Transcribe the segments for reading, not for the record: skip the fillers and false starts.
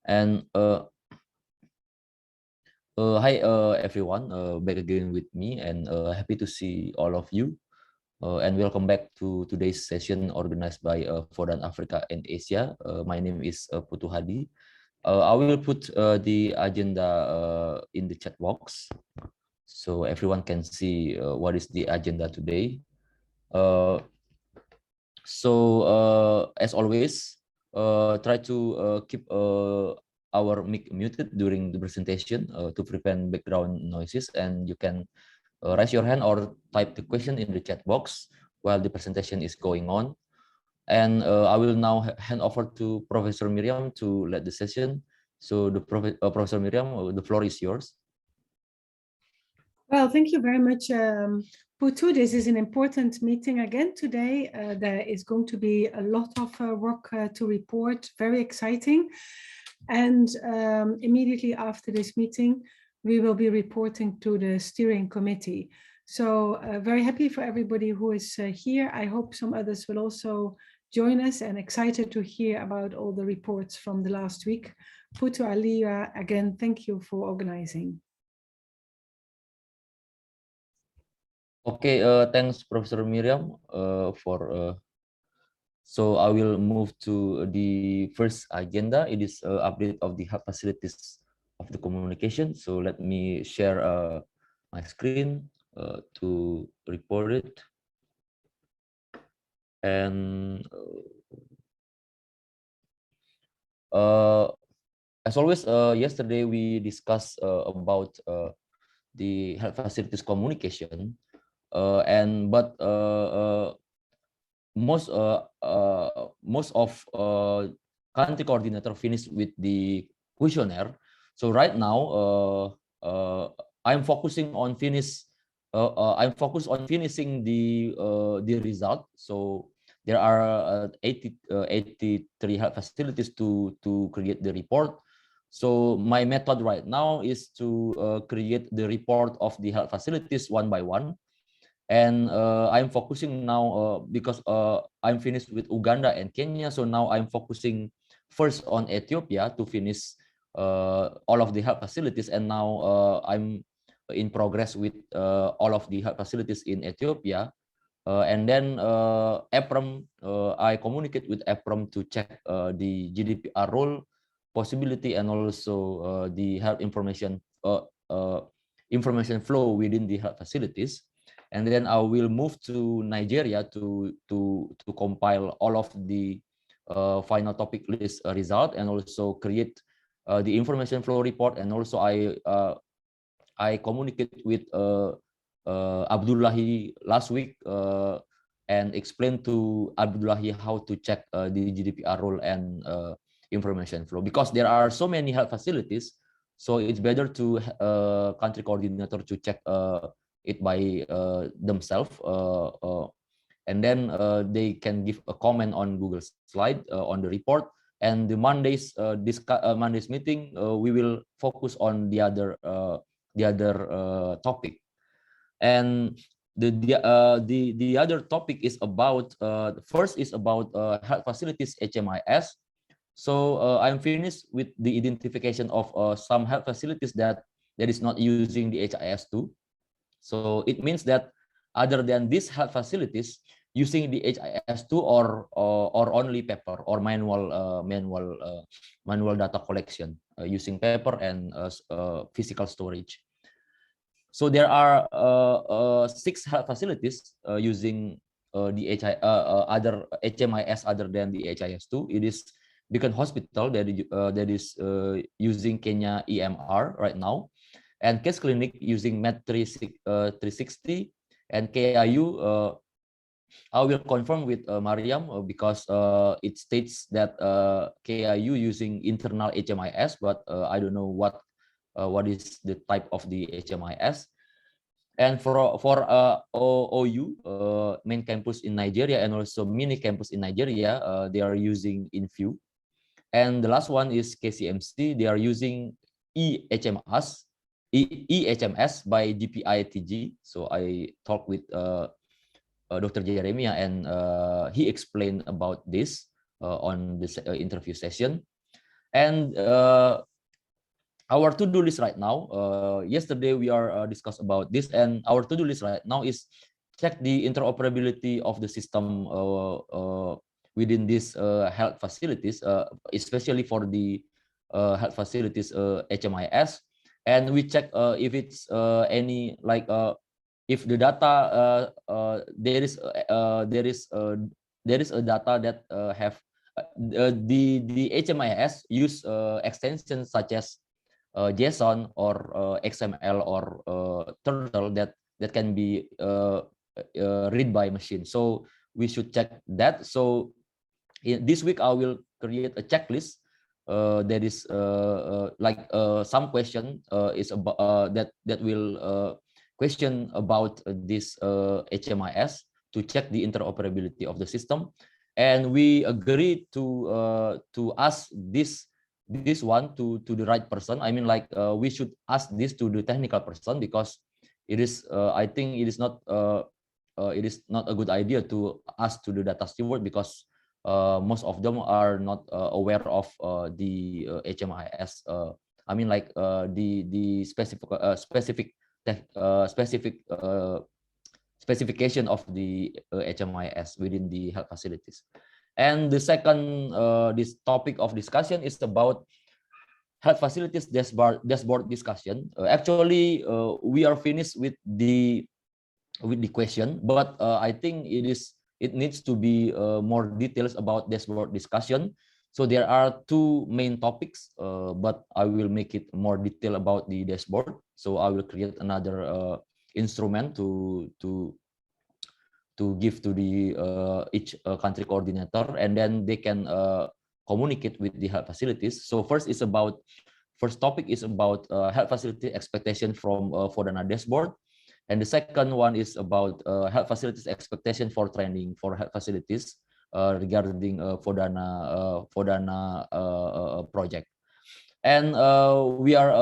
And hi everyone, back again with me, and happy to see all of you. And welcome back to today's session organized by VODAN Africa and Asia. My name is Putu Hadi. I will put the agenda in the chat box so everyone can see what is the agenda today. As always, try to keep our mic muted during the presentation to prevent background noises, and you can raise your hand or type the question in the chat box while the presentation is going on. And I will now hand over to Professor Miriam to lead the session. So Professor Miriam, the floor is yours. Well, thank you very much, Putu. This is an important meeting again today. There is going to be a lot of work to report, very exciting. And immediately after this meeting, we will be reporting to the steering committee. So very happy for everybody who is here. I hope some others will also join us, and excited to hear about all the reports from the last week. Putu Alia, again, thank you for organizing. Okay, thanks, Professor Miriam, so I will move to the first agenda. It is update of the hub facilities of the communication. So let me share my screen to report it. And as always, yesterday we discussed about the health facilities communication. Most of country coordinator finished with the questionnaire. So right now, I'm focusing on finishing the result. So there are 83 health facilities to create the report. So my method right now is to create the report of the health facilities one by one. And I'm focusing now because I'm finished with Uganda and Kenya. So now I'm focusing first on Ethiopia to finish all of the health facilities. And now I'm in progress with all of the health facilities in Ethiopia. And then EPROM, I communicate with EPROM to check the GDPR role possibility, and also the health information flow within the health facilities. And then I will move to Nigeria to compile all of the final topic list result, and also create the information flow report. And also I communicate with Abdullahi last week and explain to Abdullahi how to check the GDPR role and information flow, because there are so many health facilities. So it's better to country coordinator to check it by themselves, and then they can give a comment on Google slide on the report. And the Monday's meeting, we will focus on the other topic. And the other topic is about first is about health facilities HMIS. So I'm finished with the identification of some health facilities that is not using the HIS2. So it means that other than these health facilities using the HIS2 or only paper or manual data collection using paper and physical storage. So there are 6 health facilities using the other HMIS other than the HIS2. It is Beacon Hospital that is using Kenya EMR right now, and Case Clinic using Med 360, and KIU. I will confirm with Mariam because it states that KIU using internal HMIS, but I don't know what is the type of the HMIS. And for OU, main campus in Nigeria, and also mini campus in Nigeria, they are using InView. And the last one is KCMC. They are using EHMS by GPITG. So I talked with Dr. Jeremia, and he explained about this on this interview session. And our to-do list right now, yesterday we are discussed about this, and our to-do list right now is check the interoperability of the system within these health facilities, especially for the health facilities HMIS, and we check if it's any like if the data there is a data that have the HMIS use extensions such as JSON or XML or Turtle that can be read by machine. So we should check that. So this week I will create a checklist. There is like some question is about that will question about this HMIS to check the interoperability of the system, and we agree to ask this one to the right person. I mean, like we should ask this to the technical person, because it is I think it is not a good idea to ask to the data steward, because most of them are not aware of the HMIS. I mean, like the specific specification of the HMIS within the health facilities. And the second this topic of discussion is about health facilities dashboard discussion. Actually, we are finished with the question, but I think it needs to be more details about dashboard discussion. So there are two main topics, but I will make it more detail about the dashboard. So I will create another instrument to give to the each country coordinator, and then they can communicate with the health facilities. So first topic is about health facility expectation from VODAN dashboard. And the second one is about health facilities expectation for training for health facilities regarding VODAN project. And we are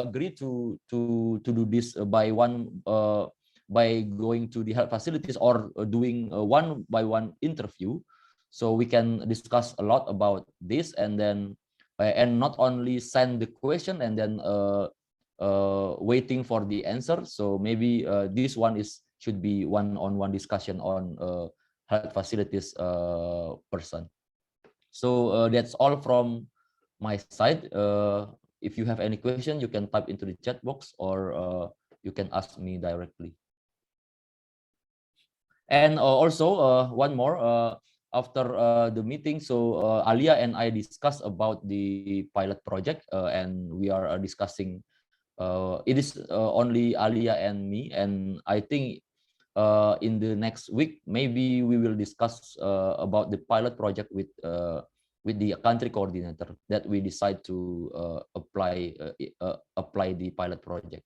agreed to do this by going to the health facilities or doing one by one interview, so we can discuss a lot about this, and then and not only send the question and then waiting for the answer. So maybe this one should be one-on-one discussion on health facilities person. So that's all from my side. If you have any question, you can type into the chat box, or you can ask me directly. And also one more, after the meeting, so Alia and I discussed about the pilot project, and we are discussing. It is only Alia and me, and I think in the next week maybe we will discuss about the pilot project with the country coordinator, that we decide to apply the pilot project.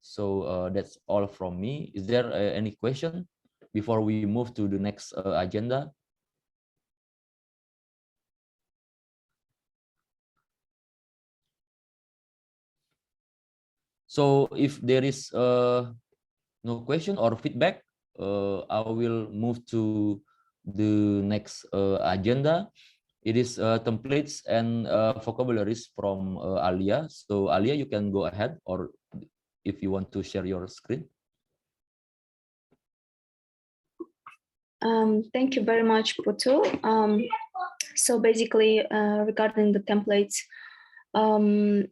So that's all from me. Is there any question before we move to the next agenda? So if there is no question or feedback, I will move to the next agenda. It is templates and vocabularies from Alia. So Alia, you can go ahead, or if you want to share your screen. Thank you very much, Putu. So basically, regarding the templates and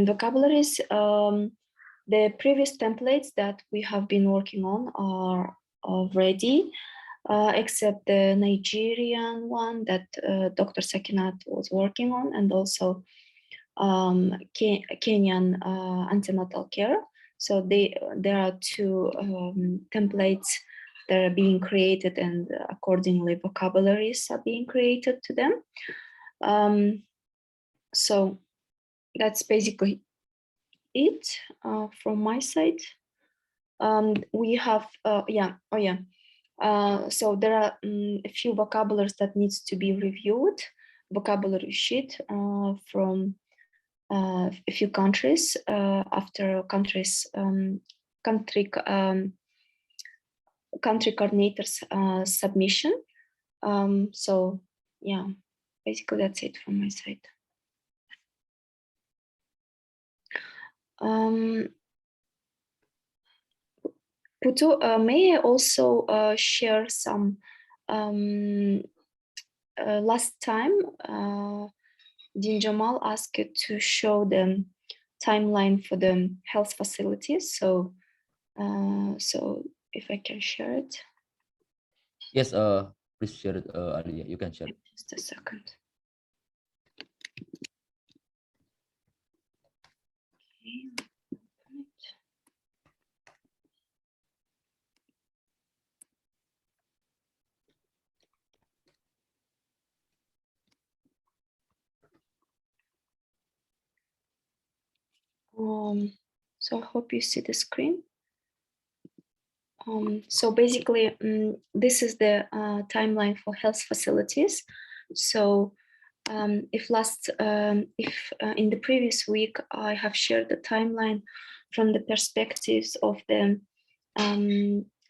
vocabularies, the previous templates that we have been working on are ready, except the Nigerian one that Dr. Sakinat was working on, and also Kenyan antenatal care. So there are two templates that are being created, and accordingly vocabularies are being created to them. So that's basically it from my side. We have so there are a few vocabularies that needs to be reviewed. Vocabulary sheet from a few countries after countries country coordinators submission. So yeah, basically that's it from my side. Putu, may I also share some last time Din Jamal asked you to show the timeline for the health facilities. So, so if I can share it. Yes, please share it, Alia. You can share it. Just a second. Okay. So I hope you see the screen. So basically, this is the timeline for health facilities. So if in the previous week I have shared the timeline from the perspectives of the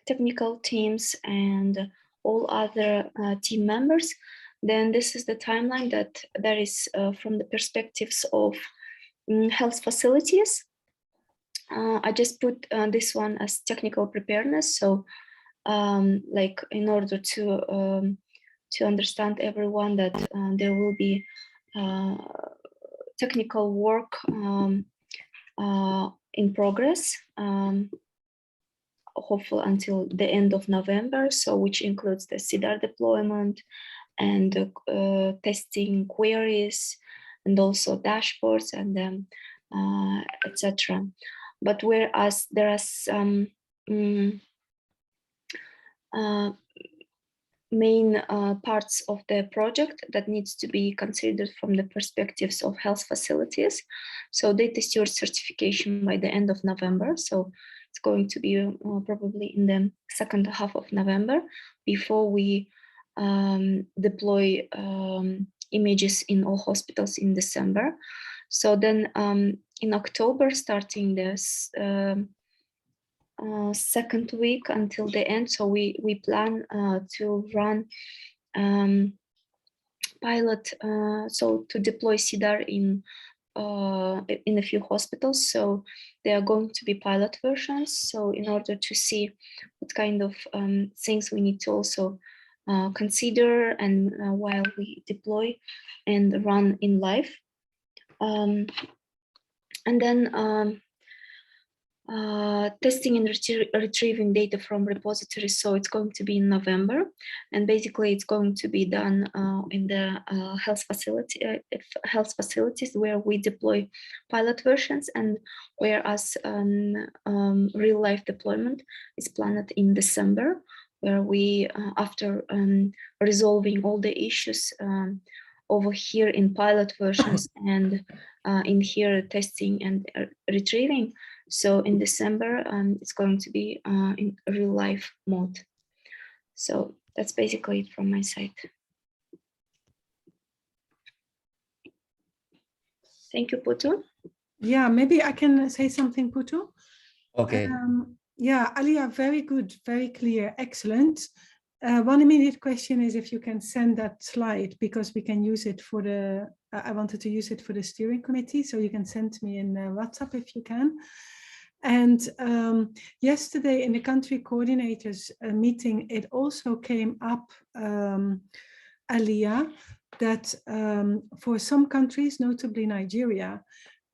technical teams and all other team members, then this is the timeline that is from the perspectives of health facilities. I just put this one as technical preparedness. So like in order to understand everyone that there will be technical work in progress, hopefully until the end of November. So which includes the CEDAR deployment and testing queries and also dashboards and then etc. But whereas there are some main parts of the project that needs to be considered from the perspectives of health facilities. So data steward certification by the end of November. So it's going to be probably in the second half of November before we deploy images in all hospitals in December. So then in October, starting this second week until the end. So we plan to run pilot, so to deploy CEDAR in a few hospitals. So there are going to be pilot versions. So in order to see what kind of things we need to also consider and while we deploy and run in live. And then testing and retrieving data from repositories. So it's going to be in November, and basically it's going to be done in the health facilities where we deploy pilot versions, and whereas real life deployment is planned in December, where we after resolving all the issues over here in pilot versions and in here testing and retrieving. So in December, it's going to be in real life mode. So that's basically it from my side. Thank you, Putu. Yeah, maybe I can say something, Putu. Okay. Yeah, Alia, very good, very clear, excellent. One immediate question is if you can send that slide, because we can use it for the, I wanted to use it for the steering committee, so you can send me in WhatsApp if you can. And yesterday in the country coordinators meeting, it also came up, Alia, that for some countries, notably Nigeria,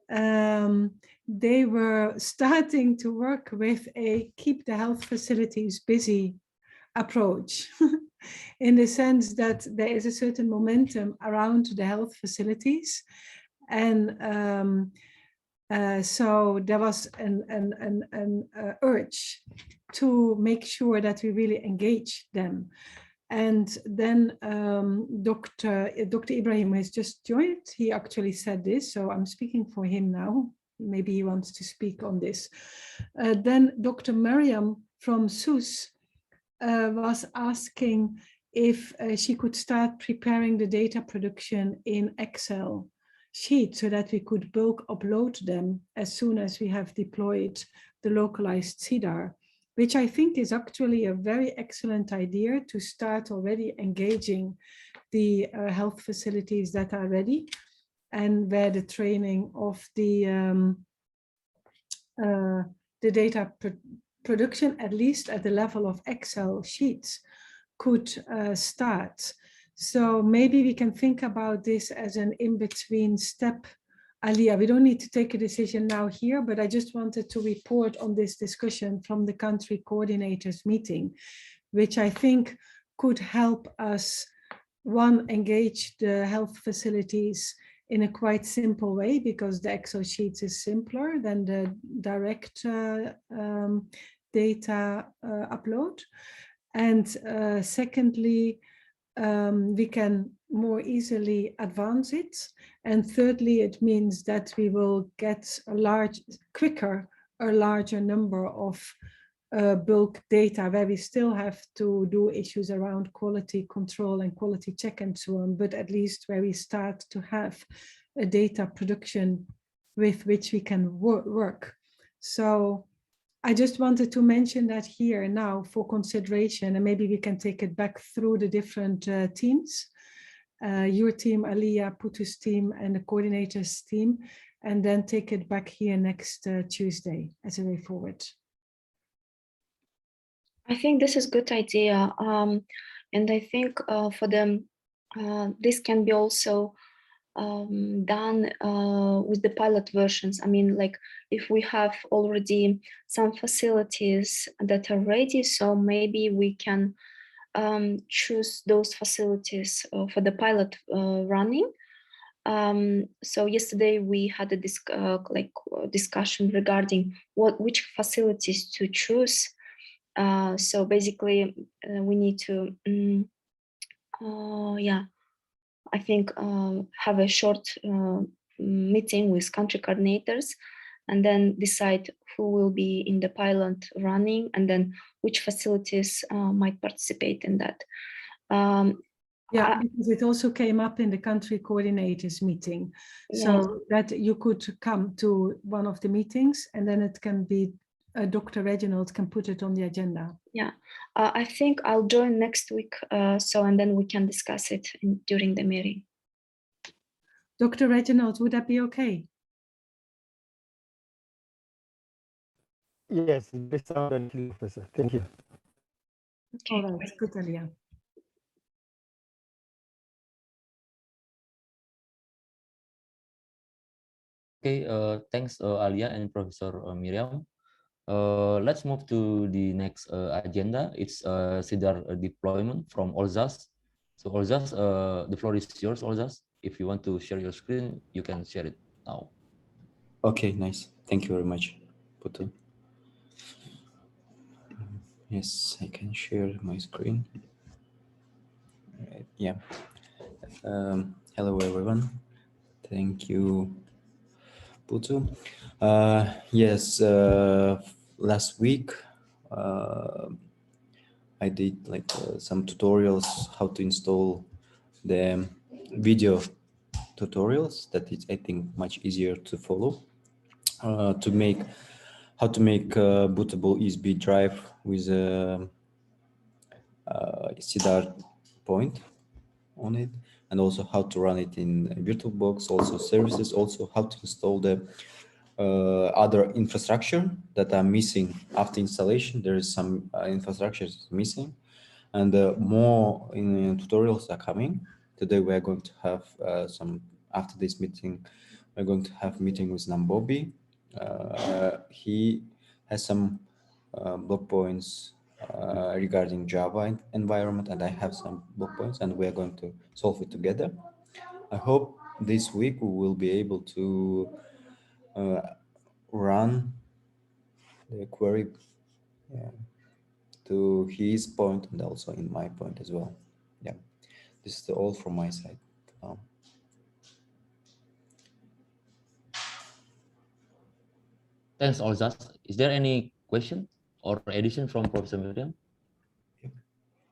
they were starting to work with a keep the health facilities busy approach in the sense that there is a certain momentum around the health facilities. And so there was an urge to make sure that we really engage them. And then Dr. Ibrahim has just joined. He actually said this, so I'm speaking for him now. Maybe he wants to speak on this. Then Dr. Mariam from SUS was asking if she could start preparing the data production in Excel sheet so that we could bulk upload them as soon as we have deployed the localized CEDAR. which I think is actually a very excellent idea to start already engaging the health facilities that are ready, and where the training of the data production, at least at the level of Excel sheets, could start. So maybe we can think about this as an in-between step. Alia, we don't need to take a decision now here, but I just wanted to report on this discussion from the country coordinators meeting, which I think could help us, one, engage the health facilities in a quite simple way, because the Excel sheets is simpler than the direct data upload. And secondly, we can more easily advance it. And thirdly, it means that we will get a larger number of bulk data, where we still have to do issues around quality control and quality check and so on, but at least where we start to have a data production with which we can work. So I just wanted to mention that here now for consideration, and maybe we can take it back through the different teams, your team, Alia, Putu's team, and the coordinators team, and then take it back here next Tuesday as a way forward. I think this is a good idea. And I think for them, this can be also done with the pilot versions. I mean, like if we have already some facilities that are ready, so maybe we can choose those facilities for the pilot running. So yesterday we had a discussion regarding which facilities to choose. So basically we need to, I think have a short meeting with country coordinators, and then decide who will be in the pilot running, and then which facilities might participate in that. Because it also came up in the country coordinators meeting, so that you could come to one of the meetings, and then it can be Dr. Reginald can put it on the agenda. Yeah, I think I'll join next week, and then we can discuss it during the meeting. Dr. Reginald, would that be okay? Yes, very sound and clear, Professor. Thank you. Okay. All right, good, Alia. Okay, thanks Alia and Professor Miriam. Let's move to the next agenda. It's CEDAR deployment from Olzas. So Olzas, the floor is yours, Olzas. If you want to share your screen, you can share it now. Okay, nice. Thank you very much, Putu. Yes, I can share my screen. Yeah. Hello, everyone. Thank you, Putu. Yes, last week I did some tutorials how to install the video tutorials that is, I think, much easier to follow. How to make bootable USB drive with a CEDAR point on it, and also how to run it in VirtualBox, also services, also how to install the other infrastructure that are missing after installation. There is some infrastructure missing, and more tutorials are coming. Today we are going to have after this meeting, we're going to have meeting with Nambobi. He has some blog points regarding Java environment, and I have some blog points, and we are going to solve it together. I hope this week we will be able to run the query to his point and also in my point as well. Yeah, this is all from my side. Thanks, Olzas. Is there any question or addition from Professor Miriam?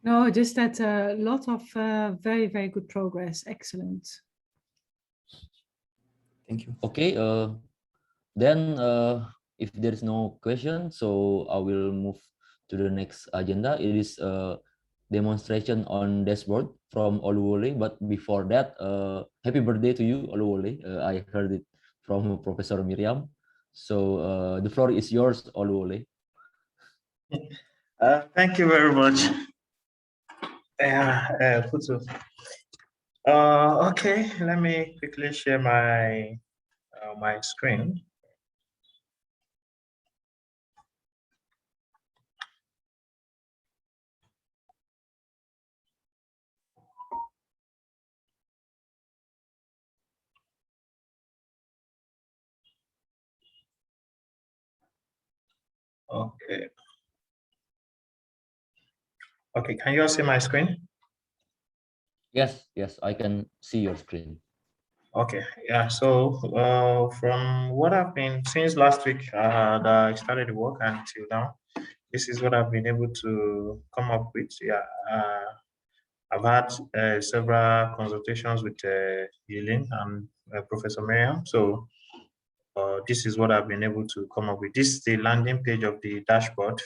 No, just that a lot of very, very good progress. Excellent. Thank you. Okay, then if there is no question, so I will move to the next agenda. It is a demonstration on dashboard from Oluwole. But before that, happy birthday to you, Oluwole. I heard it from Professor Miriam. So the floor is yours, Oluwole. Thank you very much. Putu. Okay, let me quickly share my my screen. Okay. Okay, can you all see my screen? Yes, yes, I can see your screen. Okay, yeah, so from what I've been since last week that I started the work until now, this is what I've been able to come up with. Yeah, I've had several consultations with Yilin and Professor Miriam. So this is what I've been able to come up with. This is the landing page of the dashboard,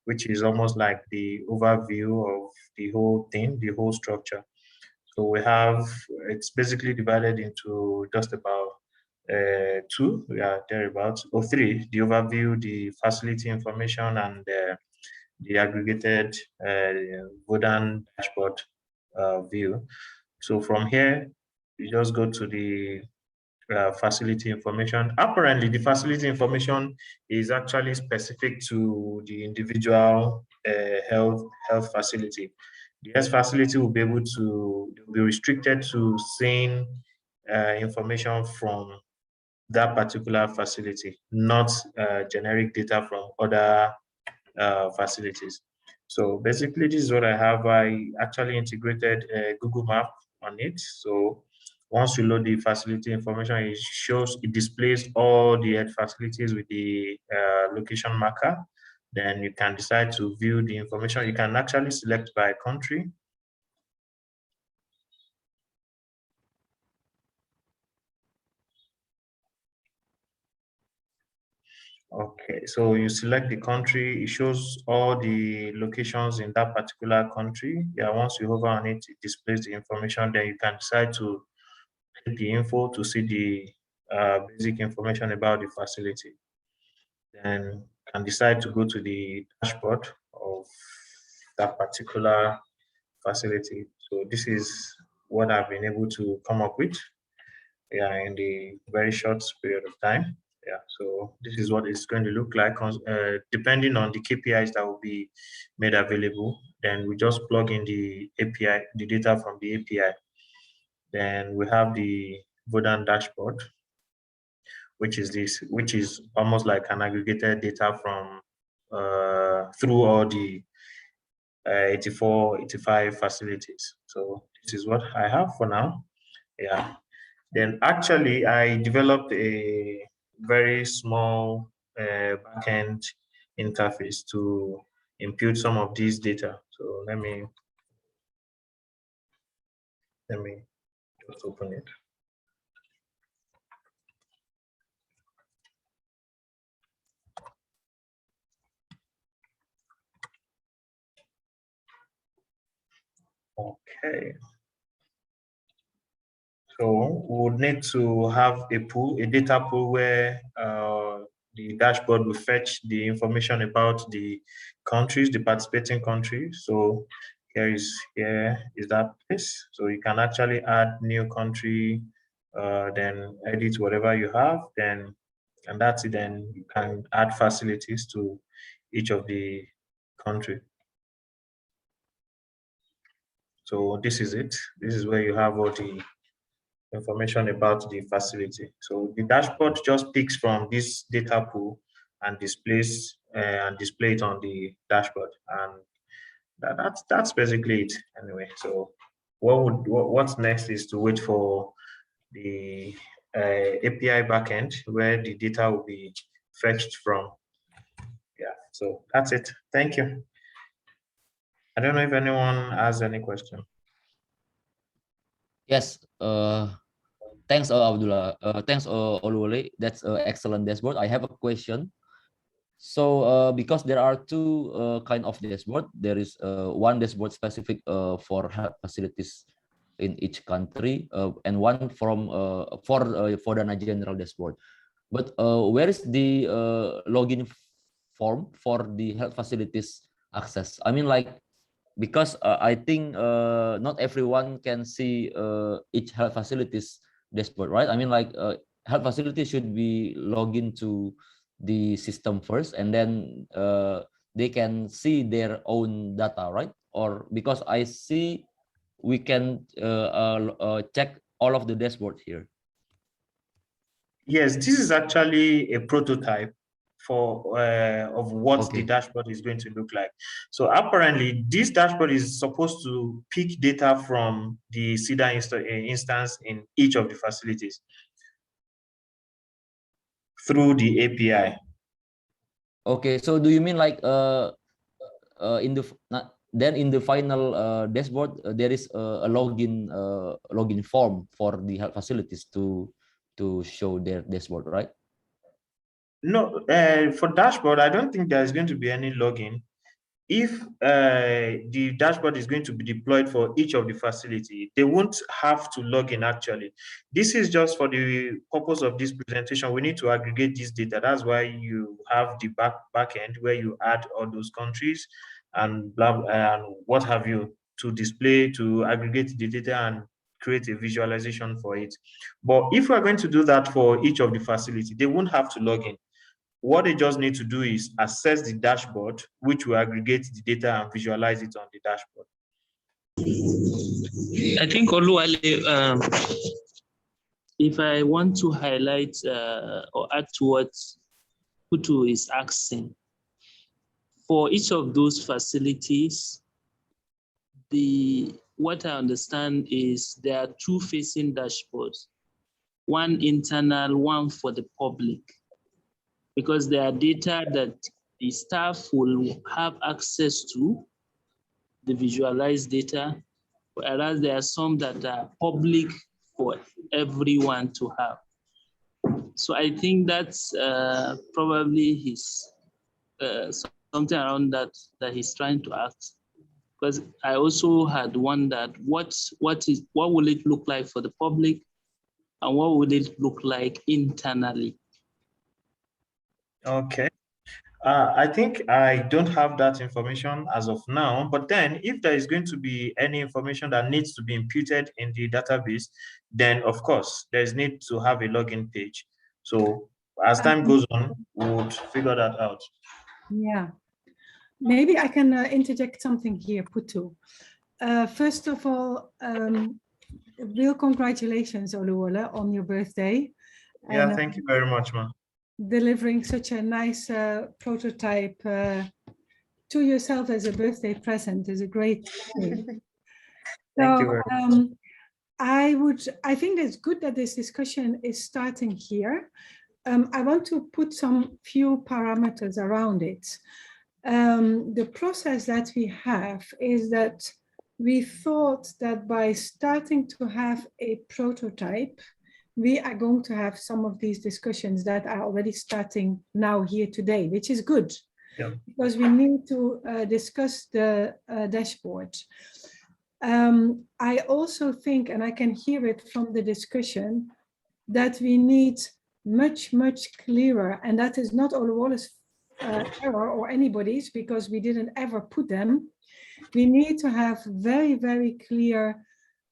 which is almost like the overview of the whole thing, the whole structure. So we have, it's basically divided into just about two, yeah, thereabouts, or three, the overview, the facility information, and the aggregated VODAN dashboard view. So from here, you just go to the facility information. Apparently, the facility information is actually specific to the individual health facility. The health facility will be able to be restricted to seeing information from that particular facility, not generic data from other facilities. So basically, this is what I have. I actually integrated a Google Map on it. So once you load the facility information, it displays all the health facilities with the location marker. Then you can decide to view the information. You can actually select by country. Okay, so you select the country, it shows all the locations in that particular country. Yeah, once you hover on it, it displays the information. Then you can decide to click the info to see the basic information about the facility. Then can decide to go to the dashboard of that particular facility. So this is what I've been able to come up with, yeah, in the very short period of time. Yeah, so this is what it's going to look like depending on the KPIs that will be made available. Then we just plug in the API, the data from the API. Then we have the VODAN dashboard, which is almost like an aggregated data from through all the 84, 85 facilities. So this is what I have for now. Yeah. Then actually, I developed a very small backend interface to impute some of these data. So let me just open it. Okay. So we would need to have a pool, a data pool where the dashboard will fetch the information about the countries, the participating countries. So here is that place. So you can actually add new country, then edit whatever you have, and that's it. Then you can add facilities to each of the country. So this is it. This is where you have all the information about the facility. So the dashboard just picks from this data pool and displays and display it on the dashboard, and that's basically it. Anyway, so what's next is to wait for the API backend where the data will be fetched from. Yeah, so that's it. Thank you. I don't know if anyone has any question. Yes, thanks, Abdullah. Thanks, Oluwole. That's an excellent dashboard. I have a question. So because there are two kind of dashboard, there is one dashboard specific for health facilities in each country, and one from for the general dashboard. But where is the login form for the health facilities access? I mean, like, because I think not everyone can see each health facilities dashboard, right? I mean, like, health facilities should be login to the system first, and then they can see their own data, right? Or because I see we can check all of the dashboard here. Yes, this is actually a prototype for of what the Okay. dashboard is going to look like. So apparently, this dashboard is supposed to pick data from the CEDAR instance in each of the facilities through the API. Okay, so do you mean like in the then in the final dashboard there is a login form for the health facilities to show their dashboard, right? No, for dashboard, I don't think there's going to be any login. If the dashboard is going to be deployed for each of the facility, they won't have to log in actually. This is just for the purpose of this presentation. We need to aggregate this data. That's why you have the back end where you add all those countries and blah, and what have you to display, to aggregate the data and create a visualization for it. But if we're going to do that for each of the facility, they won't have to log in. What they just need to do is access the dashboard, which will aggregate the data and visualize it on the dashboard. I think, Oluwale, if I want to highlight or add to what Putu is asking, for each of those facilities, what I understand is there are two facing dashboards, one internal, one for the public, because there are data that the staff will have access to, the visualized data, whereas there are some that are public for everyone to have. So I think that's probably his something around that he's trying to ask. Because I also had wondered what will it look like for the public, and what would it look like internally? Okay. I think I don't have that information as of now, but then if there is going to be any information that needs to be imputed in the database, then of course there's need to have a login page. So as time goes on, we'll figure that out. Yeah, maybe I can interject something here, Putu. First of all, real congratulations, Oluwale, on your birthday. Yeah, thank you very much, man. Delivering such a nice prototype to yourself as a birthday present is a great thing. Thank you very much. I think it's good that this discussion is starting here. I want to put some few parameters around it. The process that we have is that we thought that by starting to have a prototype, we are going to have some of these discussions that are already starting now here today, which is good. Yeah. Because we need to discuss the dashboard. I also think, and I can hear it from the discussion, that we need much clearer, and that is not Oluwale's error or anybody's, because we didn't ever put them. We need to have very clear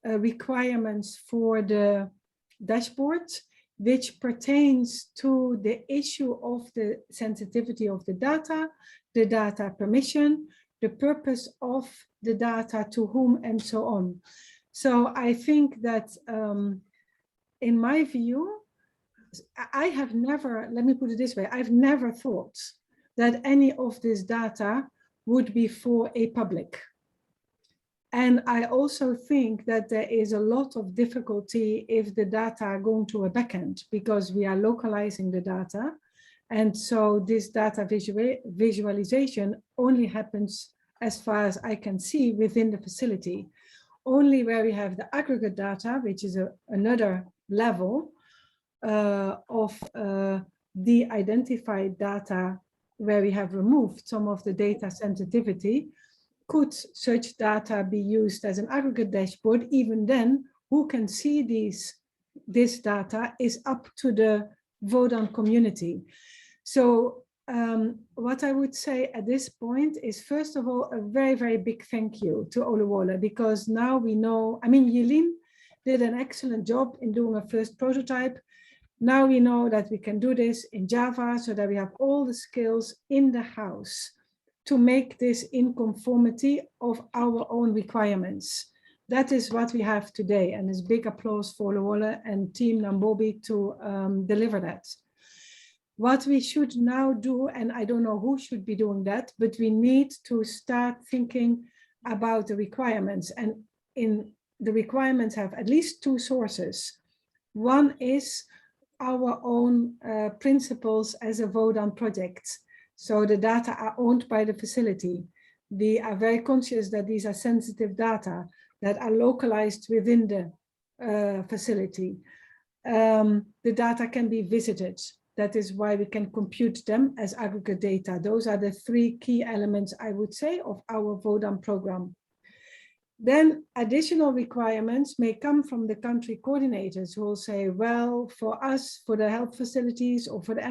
requirements for the dashboard, which pertains to the issue of the sensitivity of the data permission, the purpose of the data, to whom, and so on. So I think that in my view, I have never, let me put it this way, I've never thought that any of this data would be for a public. And I also think that there is a lot of difficulty if the data are going to a backend, because we are localizing the data. And so this data visualization only happens, as far as I can see, within the facility. Only where we have the aggregate data, which is another level of the identified data where we have removed some of the data sensitivity, could such data be used as an aggregate dashboard? Even then, who can see this data is up to the VODAN community. So what I would say at this point is, first of all, a very, very big thank you to Oluwole, because now we know, I mean, Yilin did an excellent job in doing a first prototype. Now we know that we can do this in Java, so that we have all the skills in the house to make this in conformity of our own requirements. That is what we have today, and it's big applause for Oluwole and Team Nambobi to deliver that. What we should now do, and I don't know who should be doing that, but we need to start thinking about the requirements. And in the requirements have at least two sources. One is our own principles as a VODAN project. So the data are owned by the facility. We are very conscious that these are sensitive data that are localized within the facility. The data can be visited. That is why we can compute them as aggregate data. Those are the three key elements, I would say, of our VODAN program. Then additional requirements may come from the country coordinators, who will say, well, for us, for the health facilities or for the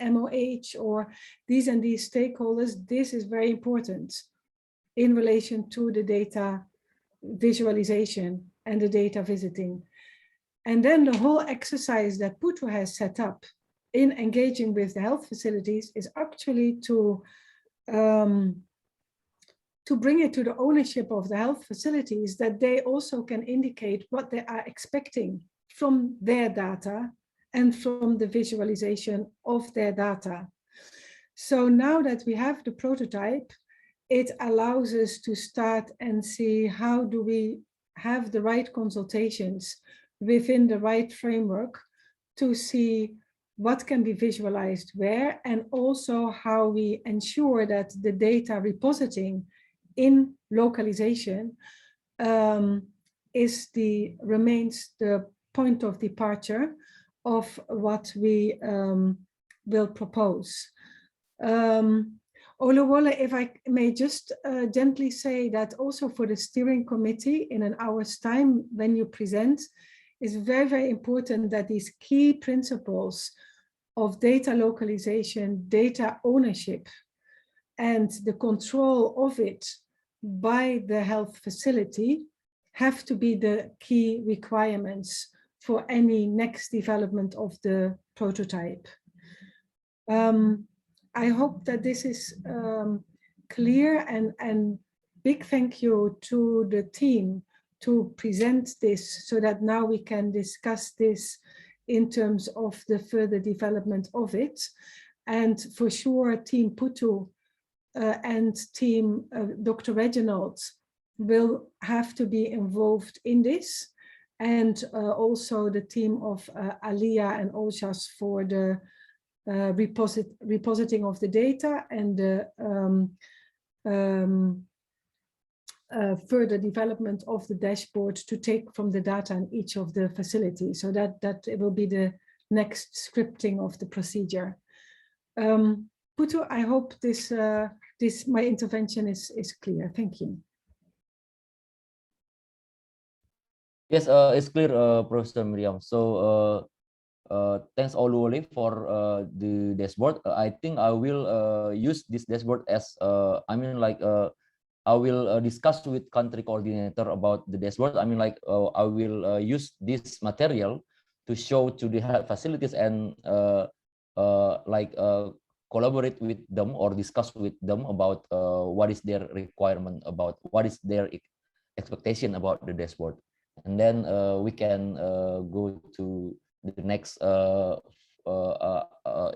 MOH or these and these stakeholders, this is very important in relation to the data visualization and the data visiting. And then the whole exercise that Putu has set up in engaging with the health facilities is actually to bring it to the ownership of the health facilities, that they also can indicate what they are expecting from their data and from the visualization of their data. So now that we have the prototype, it allows us to start and see how do we have the right consultations within the right framework to see what can be visualized where, and also how we ensure that the data repositing in localization remains the point of departure of what we will propose. Oluwole, if I may just gently say that also for the steering committee in an hour's time when you present, it's very, very important that these key principles of data localization, data ownership, and the control of it by the health facility have to be the key requirements for any next development of the prototype. I hope that this is clear, and big thank you to the team to present this so that now we can discuss this in terms of the further development of it. And for sure, Team Putu and Team Dr. Reginald will have to be involved in this, and also the team of Alia and Oljas for the repositing of the data and the further development of the dashboard to take from the data in each of the facilities. So that it will be the next scripting of the procedure. Putu, I hope this my intervention is clear. Thank you. Yes, it's clear, Professor Miriam. So thanks Oluwole for the dashboard. I think I will use this dashboard as I will discuss with country coordinator about the dashboard. I will use this material to show to the health facilities and collaborate with them or discuss with them about what is their requirement, about what is their expectation about the dashboard. And then we can go to the next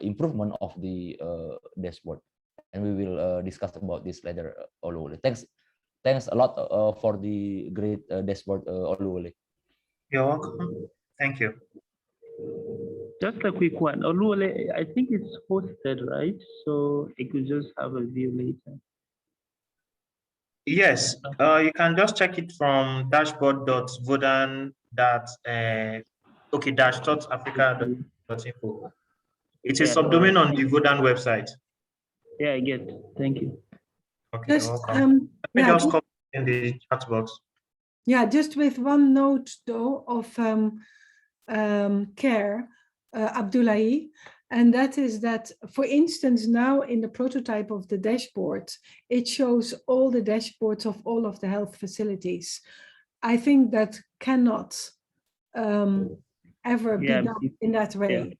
improvement of the dashboard, and we will discuss about this later. Oluwole, thanks a lot for the great dashboard, Oluwole. You're welcome. Thank you. Just a quick one. Oluwole, I think it's hosted, right? So I could just have a view later. Yes, you can just check it from dashboard.vodan.africa.info. It's a subdomain on the VODAN website. Yeah, I get. Thank you. Okay, Just, welcome. Let me yeah, just comment in the chat box. yeah, just with one note though of care, Abdullahi, and that is that, for instance, now in the prototype of the dashboard, it shows all the dashboards of all of the health facilities. I think that cannot ever be Yeah, done in that way, yeah.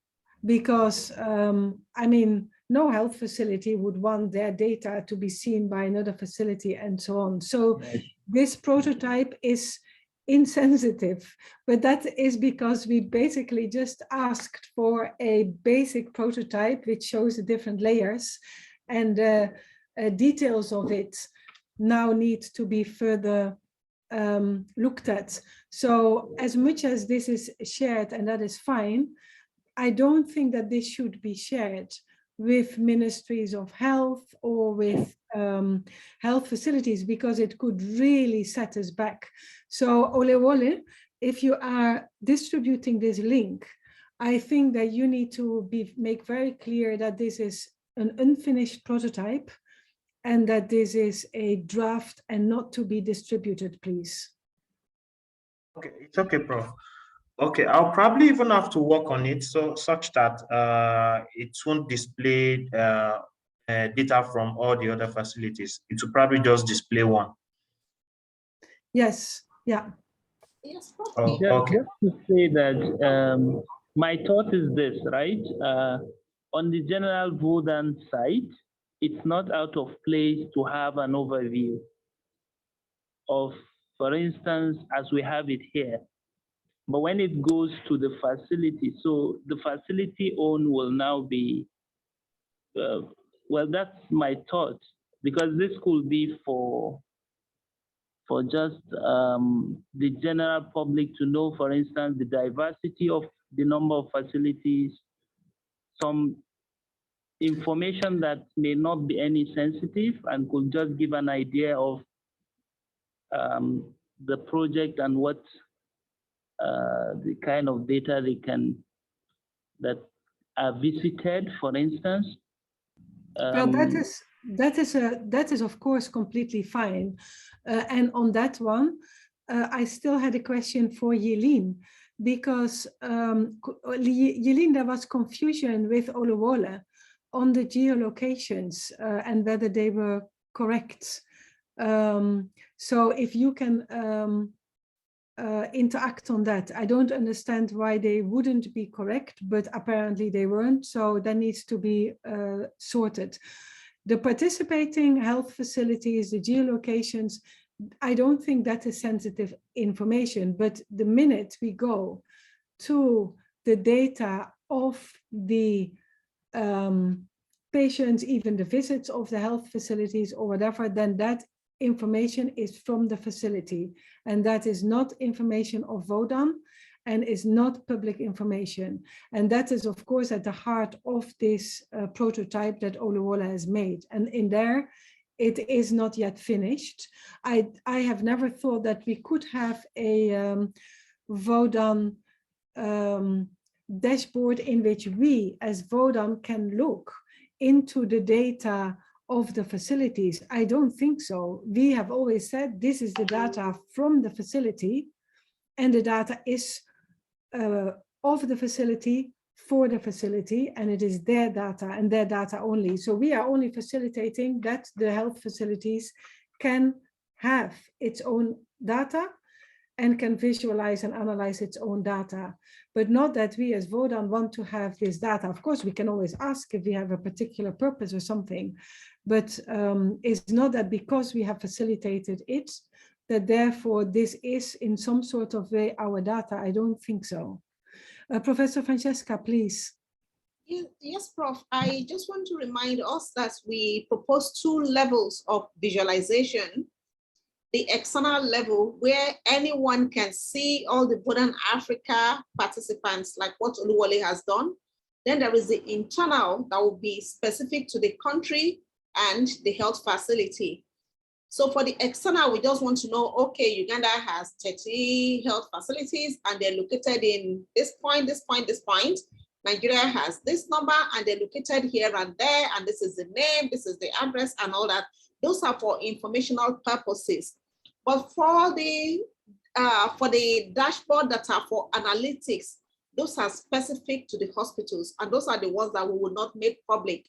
because I mean, no health facility would want their data to be seen by another facility and so on. So this prototype is insensitive, but that is because we basically just asked for a basic prototype which shows the different layers, and details of it now need to be further looked at. So as much as this is shared, and that is fine, I don't think that this should be shared with ministries of health or with health facilities, because it could really set us back. So Olewole, if you are distributing this link, I think that you need to make very clear that this is an unfinished prototype and that this is a draft and not to be distributed, please. Okay, it's okay, Prof. Okay, I'll probably even have to work on it so such that it won't display data from all the other facilities. It will probably just display one. Yes, yeah. Yes, Prof. Oh, Just, okay. just to say that my thought is this, right? On the general VODAN site, it's not out of place to have an overview of, for instance, as we have it here. But when it goes to the facility, so the facility owned will now be, well, that's my thought, because this could be for just the general public to know, for instance, the diversity of the number of facilities, some information that may not be any sensitive and could just give an idea of the project and what the kind of data that are visited, for instance. Well, that is of course completely fine. And on that one, I still had a question for Yelin, because Yelin, there was confusion with Olewole on the geolocations and whether they were correct. So if you can interact on that. I don't understand why they wouldn't be correct, but apparently they weren't. So that needs to be sorted. The participating health facilities, the geolocations, I don't think that is sensitive information, but the minute we go to the data of the patients, even the visits of the health facilities or whatever, then that information is from the facility, and that is not information of VODAN and is not public information. And that is of course at the heart of this prototype that Olewole has made. And in there, it is not yet finished. I have never thought that we could have a VODAN dashboard in which we as VODAN can look into the data of the facilities. I don't think so. We have always said this is the data from the facility, and the data is of the facility for the facility, and it is their data and their data only. So we are only facilitating that the health facilities can have its own data and can visualize and analyze its own data, but not that we as VODAN want to have this data. Of course, we can always ask if we have a particular purpose or something, but it's not that because we have facilitated it, that therefore this is in some sort of way our data. I don't think so. Professor Francesca, please. Yes, Prof. I just want to remind us that we propose 2 levels of visualization. The external level, where anyone can see all the VODAN Africa participants, like what Olewole has done. Then there is the internal that will be specific to the country and the health facility. So for the external, we just want to know, okay, Uganda has 30 health facilities and they're located in this point, this point, this point. Nigeria has this number and they're located here and there, and this is the name, this is the address and all that. Those are for informational purposes. But for the dashboard that are for analytics, those are specific to the hospitals, and those are the ones that we will not make public.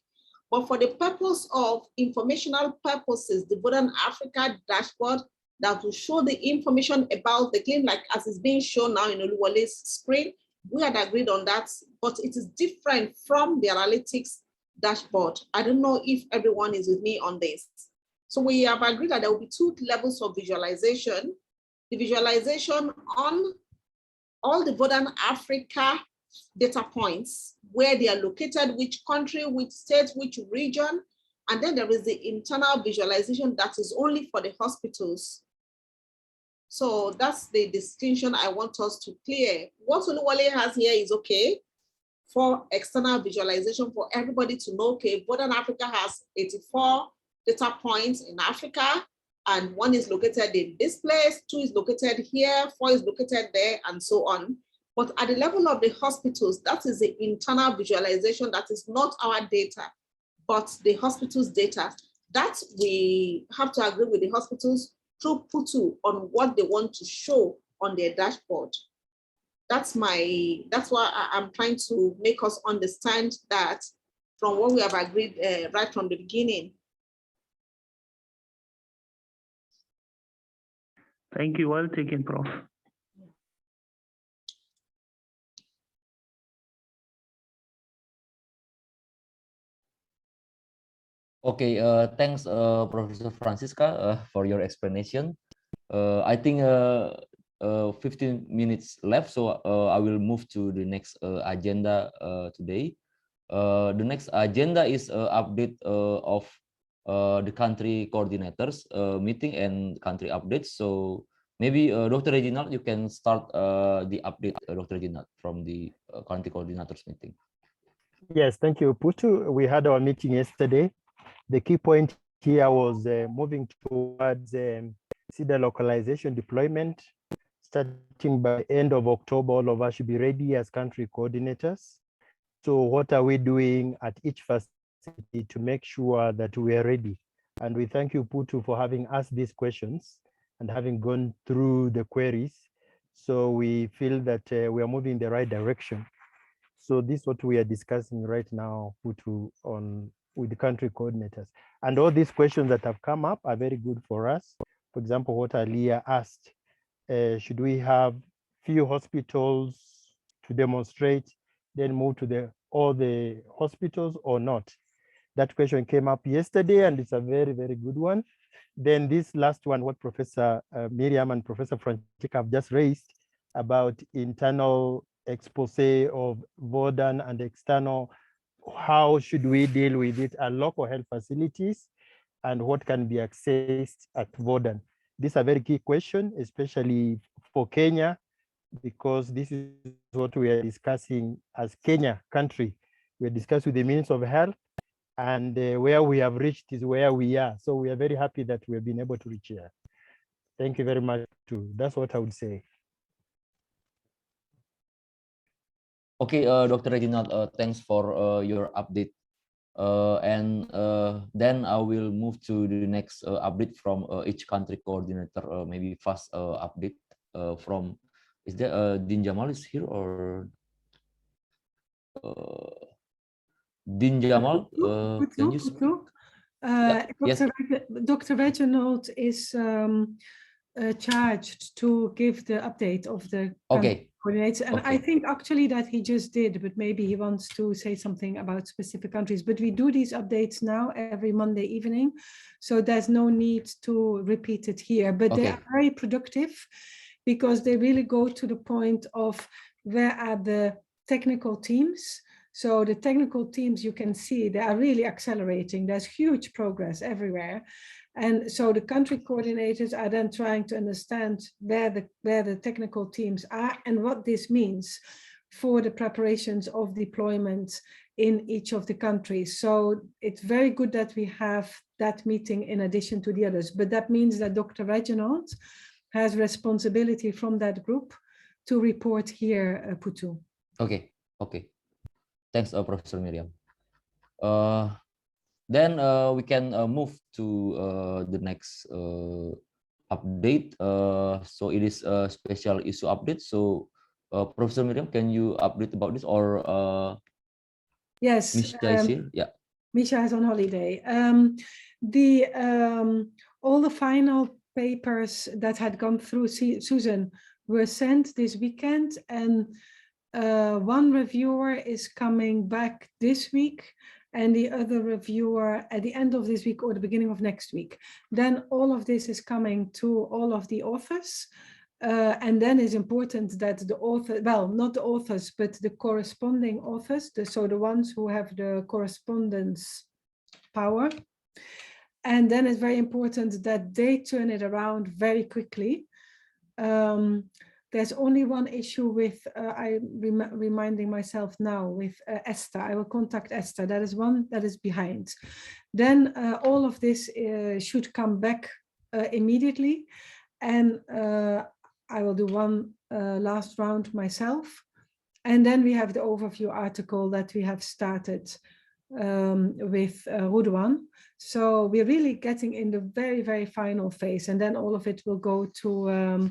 But for the purpose of informational purposes, the VODAN Africa dashboard that will show the information about the claim, like as is being shown now in Oluwole's screen, we had agreed on that, but it is different from the analytics dashboard. I don't know if everyone is with me on this. So we have agreed that there will be 2 levels of visualization. The visualization on all the VODAN Africa data points, where they are located, which country, which state, which region, and then there is the internal visualization that is only for the hospitals. So that's the distinction I want us to clear. What Oluwole has here is okay for external visualization for everybody to know, okay, VODAN Africa has 84 data points in Africa, and 1 is located in this place, 2 is located here, 4 is located there, and so on. But at the level of the hospitals, that is the internal visualization, that is not our data, but the hospital's data. That we have to agree with the hospitals through PUTU on what they want to show on their dashboard. That's why I'm trying to make us understand that from what we have agreed right from the beginning. Thank you. Well taken, Prof. Okay, thanks, Professor Francisca, for your explanation. I think 15 minutes left, so I will move to the next agenda today. The next agenda is update of the country coordinators meeting and country updates. So maybe Dr. Reginald, you can start the update, Dr. Reginald, from the country coordinators meeting. Yes, thank you, Putu. We had our meeting yesterday. The key point here was moving towards CEDAR localization deployment. Starting by end of October, all of us should be ready as country coordinators. So what are we doing at each facility to make sure that we are ready? And we thank you, Putu, for having asked these questions and having gone through the queries. So we feel that we are moving in the right direction. So this is what we are discussing right now, Putu, with the country coordinators. And all these questions that have come up are very good for us. For example, what Alia asked, should we have few hospitals to demonstrate, then move to all the hospitals or not? That question came up yesterday, and it's a very, very good one. Then this last one, what Professor Miriam and Professor Francisca have just raised about internal expose of VODAN and external, how should we deal with it at local health facilities, and what can be accessed at VODAN? These are very key questions, especially for Kenya, because this is what we are discussing as Kenya country. We're discussing the means of health, and where we have reached is where we are. So we are very happy that we have been able to reach here. Thank you very much too. That's what I would say. Okay, Dr. Reginald, thanks for your update. Then I will move to the next update from each country coordinator, maybe fast update from, is there Din Jamal is here, or Din Jamal? Can you speak? Yes. Dr. Reginald is charged to give the update of the coordinates, and I think actually that he just did, but maybe he wants to say something about specific countries. But we do these updates now every Monday evening, so there's no need to repeat it here. But they are very productive because they really go to the point of where are the technical teams. So the technical teams, you can see they are really accelerating. There's huge progress everywhere. And so the country coordinators are then trying to understand where the technical teams are and what this means for the preparations of deployment in each of the countries. So it's very good that we have that meeting in addition to the others, but that means that Dr. Reginald has responsibility from that group to report here, Putu. Okay. Thanks, Professor Miriam. Then we can move to the next update. So it is a special issue update. So Professor Miriam, can you update about this, or yes, Misha is here? Yeah. Misha is on holiday. All the final papers that had gone through Susan were sent this weekend, and one reviewer is coming back this week, and the other reviewer at the end of this week or the beginning of next week. Then all of this is coming to all of the authors. And then it's important that the author, well, not the authors, but the corresponding authors, so the ones who have the correspondence power. And then it's very important that they turn it around very quickly. There's only one issue with, reminding myself now, with Esther. I will contact Esther. That is one that is behind. Then all of this should come back immediately. And I will do one last round myself. And then we have the overview article that we have started with VODAN. So we're really getting in the very, very final phase. And then all of it will go to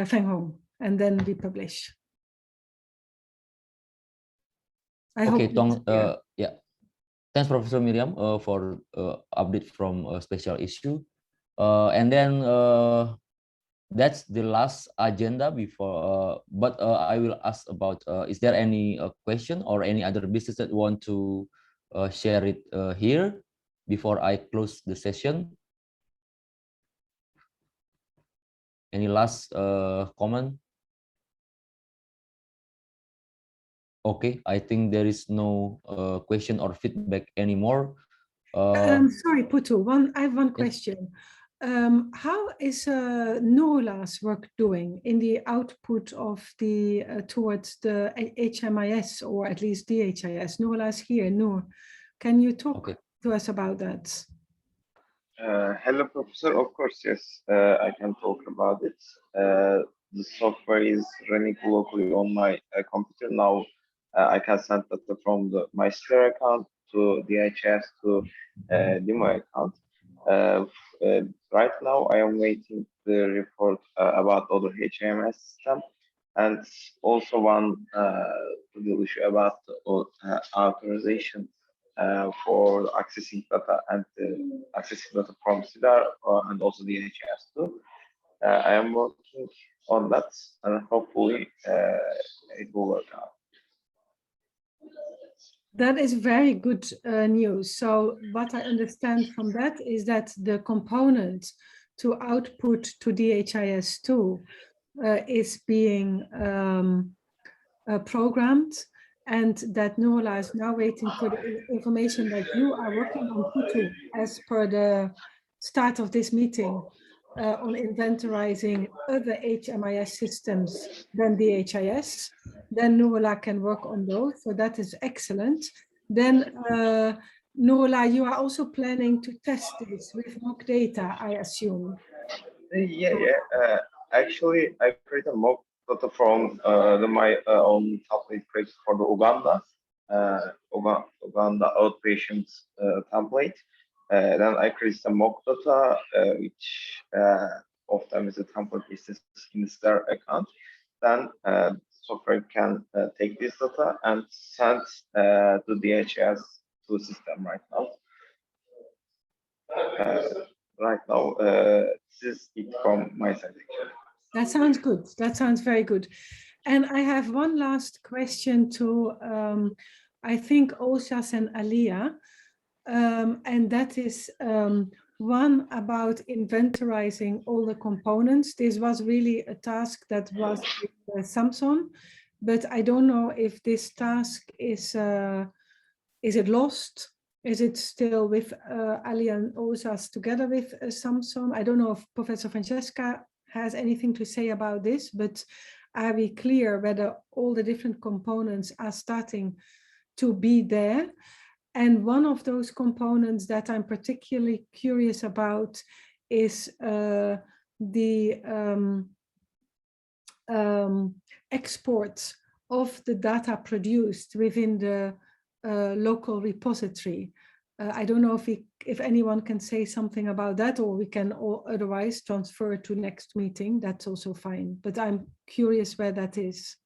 Feng Hong and then we publish. Okay, yeah. Thanks, Professor Miriam, for update from a special issue. And then that's the last agenda before, but I will ask about, is there any question or any other business that want to share it here before I close the session? Any last comment? Okay, I think there is no question or feedback anymore. Sorry, Putu, I have one question. How is Noola's work doing in the output of the towards the HMIS, or at least DHIS? Noola's here. Noor, can you talk to us about that? Hello, Professor. Of course, yes, I can talk about it. The software is running locally on my computer now. I can send data from my CEDAR account to DHIS to my account. Right now, I am waiting the report about other HMS system, and also one issue about authorization for accessing data and accessing data from CEDAR and also DHIS too. I am working on that, and hopefully it will work out. That is very good news. So what I understand from that is that the component to output to DHIS2 is being programmed, and that Noola is now waiting for the information that you are working on, Putu, as per the start of this meeting, on inventorizing other HMIS systems than DHIS. Then Noola can work on those, so that is excellent. Then Noola, you are also planning to test this with mock data, I assume. Yeah. Actually, I created a mock data from my own template created for the Uganda outpatient template. Then I created some mock data, which often is a template is in the CEDAR account. Then software can take this data and send to DHIS to system right now. This is it from my side. That sounds good. That sounds very good. And I have one last question to, I think, Osas and Aliyah, and that is one about inventorizing all the components. This was really a task that was with Samson, but I don't know if this task is it lost? Is it still with Ali and Osas together with Samson? I don't know if Professor Francesca has anything to say about this, but are we clear whether all the different components are starting to be there? And one of those components that I'm particularly curious about is the export of the data produced within the local repository. I don't know if anyone can say something about that, or we can otherwise transfer to next meeting. That's also fine, but I'm curious where that is.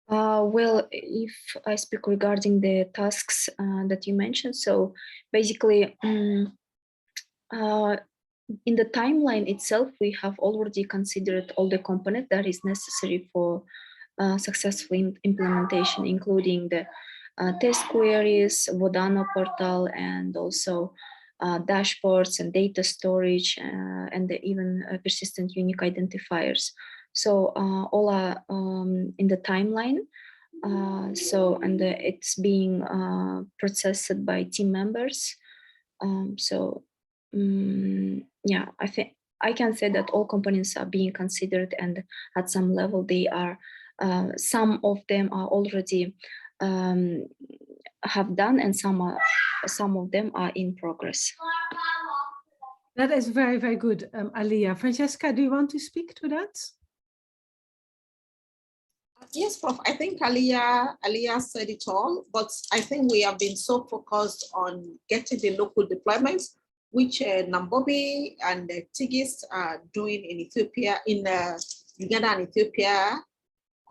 Well, if I speak regarding the tasks that you mentioned, so basically, in the timeline itself, we have already considered all the components that is necessary for successful implementation, including the test queries, VODAN portal, and also dashboards and data storage, and even persistent unique identifiers. So all are in the timeline. And it's being processed by team members. Yeah, I think I can say that all components are being considered, and at some level they are. Some of them are already have done, and some of them are in progress. That is very, very good, Alia. Francesca, do you want to speak to that? Yes, Prof. I think Alia said it all, but I think we have been so focused on getting the local deployments, which Nambobi and Tigist are doing in Ethiopia, in Uganda and Ethiopia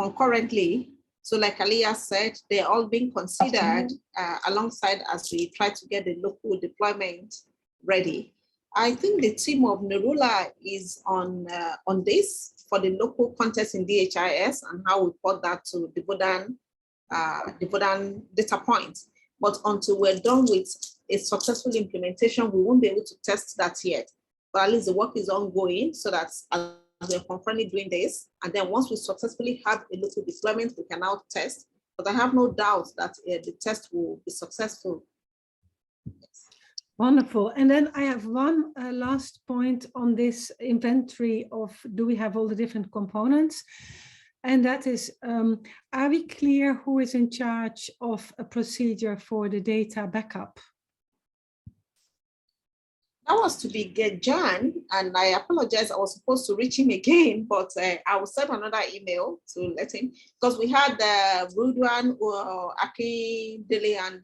concurrently. So like Alia said, they're all being considered alongside as we try to get the local deployment ready. I think the team of Nerula is on this for the local context in DHIS and how we put that to the VODAN data points. But until we're done with a successful implementation, we won't be able to test that yet. But at least the work is ongoing, so that we're concurrently doing this. And then once we successfully have a local deployment, we can now test. But I have no doubt that the test will be successful. Wonderful. And then I have one last point on this inventory of, do we have all the different components? And that is, are we clear who is in charge of a procedure for the data backup? That was to be Gejan, and I apologize, I was supposed to reach him again, but I will send another email to let him, because we had Rudwan, Akindele, and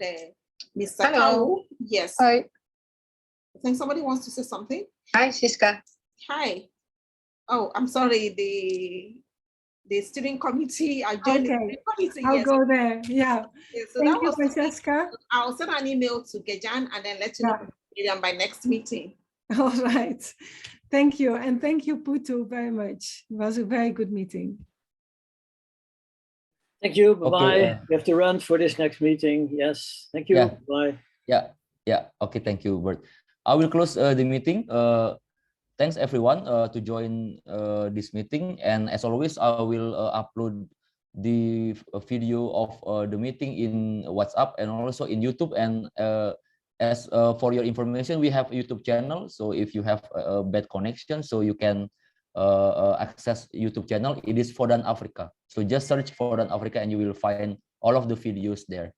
Mr. Hello. Kawu. Yes. Hi. I think somebody wants to say something. Hi, Siska. Hi. Oh, I'm sorry, the steering committee. I joined Okay. the committee. I'll yes. go there. Yeah. So Thank that you, was Francesca. I'll send an email to Gejan and then let you know by next meeting. All right. Thank you. And thank you, Putu, very much. It was a very good meeting. Thank you. Bye-bye. Okay, We have to run for this next meeting. Yes. Thank you. Yeah. Bye. Yeah. Okay, thank you, Bert. I will close the meeting. Thanks everyone to join this meeting. And as always, I will upload the video of the meeting in WhatsApp and also in YouTube. And as for your information, we have a YouTube channel. So if you have a bad connection, so you can access YouTube channel. It is VODAN Africa. So just search VODAN Africa and you will find all of the videos there.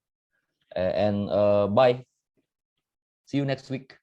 And bye. See you next week.